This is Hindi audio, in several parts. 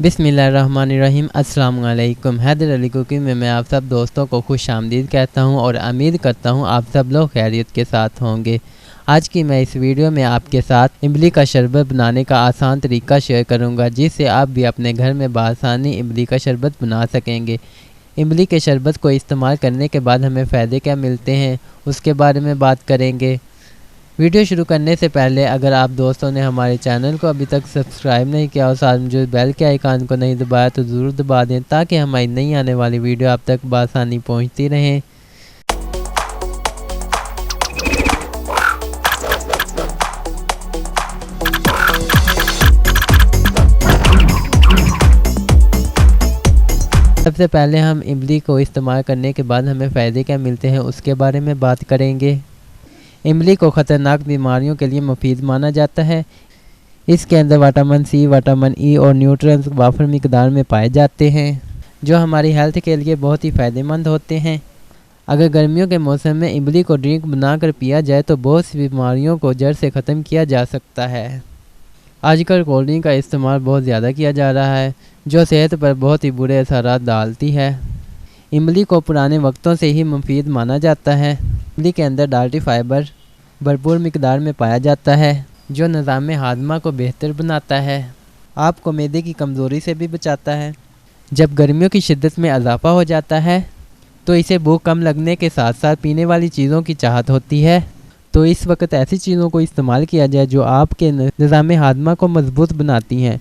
बिस्मिल्लाहिर्रहमानिर्रहीम। अस्सलाम वालेकुम। हैदर अली कुकिंग में मैं आप सब दोस्तों को खुश आमदीद कहता हूं और उम्मीद करता हूं आप सब लोग खैरियत के साथ होंगे। आज की मैं इस वीडियो में आपके साथ इमली का शरबत बनाने का आसान तरीका शेयर करूंगा, जिससे आप भी अपने घर में बआसानी इमली का शरबत बना सकेंगे। इमली के शरबत को इस्तेमाल करने के बाद हमें फ़ायदे क्या मिलते हैं, उसके बारे में बात करेंगे। वीडियो शुरू करने से पहले अगर आप दोस्तों ने हमारे चैनल को अभी तक सब्सक्राइब नहीं किया और साथ में जो बेल के आइकन को नहीं दबाया तो ज़रूर दबा दें, ताकि हमारी नई आने वाली वीडियो आप तक बआसानी पहुंचती रहें। सबसे पहले हम इमली को इस्तेमाल करने के बाद हमें फ़ायदे क्या मिलते हैं उसके बारे में बात करेंगे। इमली को ख़तरनाक बीमारियों के लिए मुफीद माना जाता है। इसके अंदर विटामिन सी, विटामिन ई और न्यूट्रिएंट्स वाफर मिकदार में पाए जाते हैं, जो हमारी हेल्थ के लिए बहुत ही फ़ायदेमंद होते हैं। अगर गर्मियों के मौसम में इमली को ड्रिंक बनाकर पिया जाए तो बहुत सी बीमारियों को जड़ से ख़त्म किया जा सकता है। आजकल कोल्ड ड्रिंक का इस्तेमाल बहुत ज़्यादा किया जा रहा है, जो सेहत पर बहुत ही बुरे असरात डालती है। इमली को पुराने वक्तों से ही मुफीद माना जाता है। इमली के अंदर डाइटरी फाइबर भरपूर मिकदार में पाया जाता है, जो निज़ाम हाजमा को बेहतर बनाता है, आपको मैदे की कमज़ोरी से भी बचाता है। जब गर्मियों की शिद्दत में इजाफ़ा हो जाता है तो इसे भूख कम लगने के साथ साथ पीने वाली चीज़ों की चाहत होती है, तो इस वक्त ऐसी चीज़ों को इस्तेमाल किया जाए जो आपके निज़ाम हाजमा को मजबूत बनाती हैं।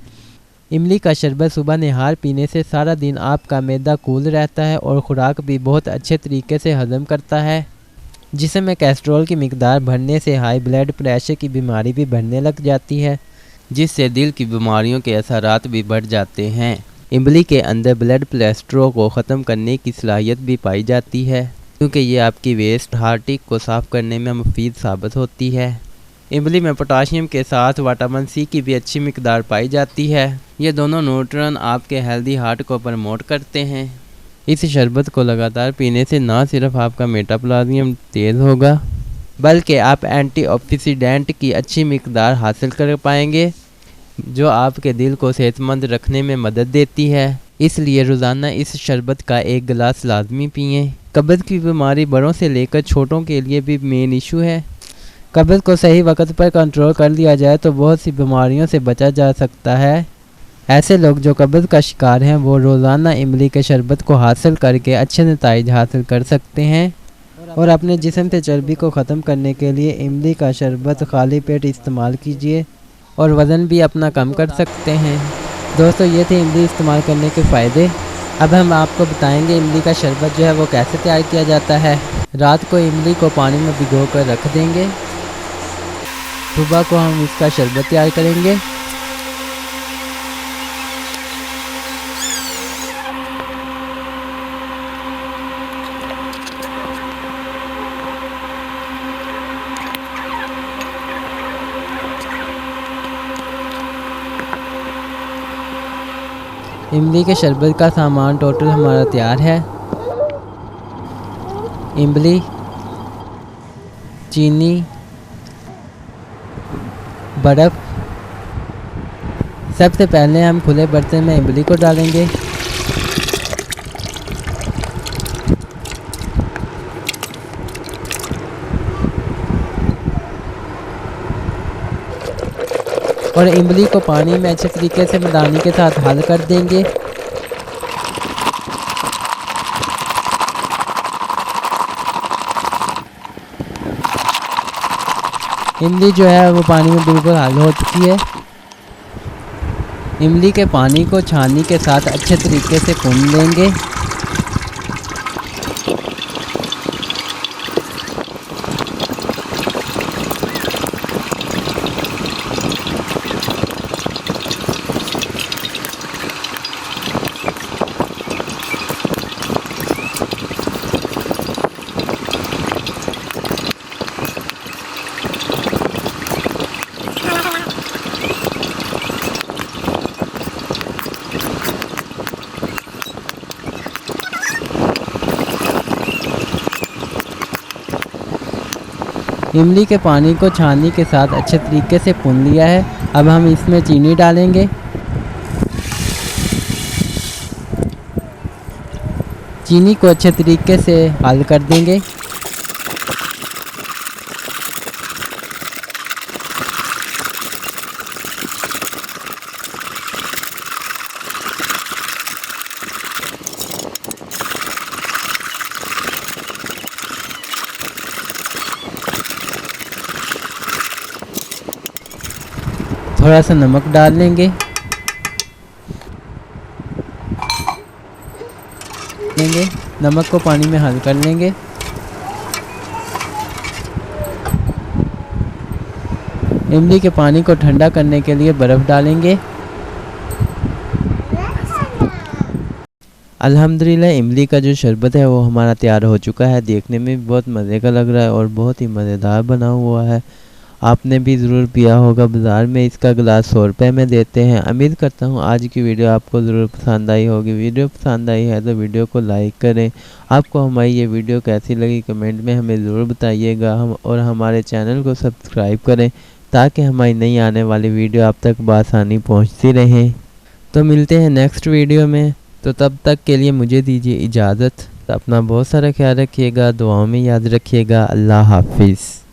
इमली का शरबत सुबह नहार पीने से सारा दिन आपका मैदा कूल रहता है और ख़ुराक भी बहुत अच्छे तरीके से हज़म करता है। जिसम में कोलेस्ट्रॉल की मिकदार बढ़ने से हाई ब्लड प्रेशर की बीमारी भी बढ़ने लग जाती है, जिससे दिल की बीमारियों के असरात भी बढ़ जाते हैं। इमली के अंदर ब्लड कोलेस्ट्रॉल को ख़त्म करने की सलाहियत भी पाई जाती है, क्योंकि ये आपकी वेस्ट हार्टिक को साफ़ करने में मुफीद साबित होती है। इमली में पोटाशियम के साथ विटामिन सी की भी अच्छी मिकदार पाई जाती है। ये दोनों न्यूट्रिएंट आपके हेल्दी हार्ट को प्रमोट करते हैं। इस शरबत को लगातार पीने से ना सिर्फ आपका मेटाबॉलिज्म तेज़ होगा, बल्कि आप एंटीऑक्सीडेंट की अच्छी मिकदार हासिल कर पाएंगे, जो आपके दिल को सेहतमंद रखने में मदद देती है। इसलिए रोज़ाना इस शरबत का एक गिलास लाजमी पिएं। कब्ज़ की बीमारी बड़ों से लेकर छोटों के लिए भी मेन इशू है। कब्ज़ को सही वक्त पर कंट्रोल कर लिया जाए तो बहुत सी बीमारियों से बचा जा सकता है। ऐसे लोग जो कब्ज़ का शिकार हैं वो रोज़ाना इमली के शरबत को हासिल करके अच्छे नतीजे हासिल कर सकते हैं। और अपने जिस्म से चर्बी को ख़त्म करने के लिए इमली का शरबत खाली पेट इस्तेमाल कीजिए और वज़न भी अपना कम कर सकते हैं। दोस्तों, ये थे इमली इस्तेमाल करने के फ़ायदे। अब हम आपको बताएंगे इमली का शरबत जो है वो कैसे तैयार किया जाता है। रात को इमली को पानी में भिगो कर रख देंगे। सुबह को हम इसका शरबत तैयार करेंगे। इमली के शरबत का सामान टोटल हमारा तैयार है। इमली, चीनी, बर्फ़। सबसे पहले हम खुले बर्तन में इमली को डालेंगे। और इमली को पानी में अच्छे तरीके से मदानी के साथ हल कर देंगे। इमली जो है वो पानी में बिल्कुल हल हो चुकी है। इमली के पानी को छाननी के साथ अच्छे तरीके से भून लेंगे। इमली के पानी को छाननी के साथ अच्छे तरीके से भून लिया है। अब हम इसमें चीनी डालेंगे। चीनी को अच्छे तरीके से हल कर देंगे। थोड़ा सा नमक डाल लेंगे। नमक को पानी में हल कर लेंगे। इमली के पानी को ठंडा करने के लिए बर्फ़ डालेंगे। अल्हम्दुलिल्लाह इमली का जो शरबत है वो हमारा तैयार हो चुका है। देखने में भी बहुत मज़े का लग रहा है और बहुत ही मज़ेदार बना हुआ है। आपने भी ज़रूर पिया होगा। बाज़ार में इसका गिलास 100 रुपये में देते हैं। उम्मीद करता हूँ आज की वीडियो आपको ज़रूर पसंद आई होगी। वीडियो पसंद आई है तो वीडियो को लाइक करें। आपको हमारी ये वीडियो कैसी लगी कमेंट में हमें ज़रूर बताइएगा। और हमारे चैनल को सब्सक्राइब करें ताकि हमारी नई आने वाली वीडियो आप तक बआसानी पहुँचती रहें। तो मिलते हैं नेक्स्ट वीडियो में। तो तब तक के लिए मुझे दीजिए इजाज़त। अपना बहुत सारा ख्याल रखिएगा, दुआओं में याद रखिएगा। अल्लाह हाफिज़।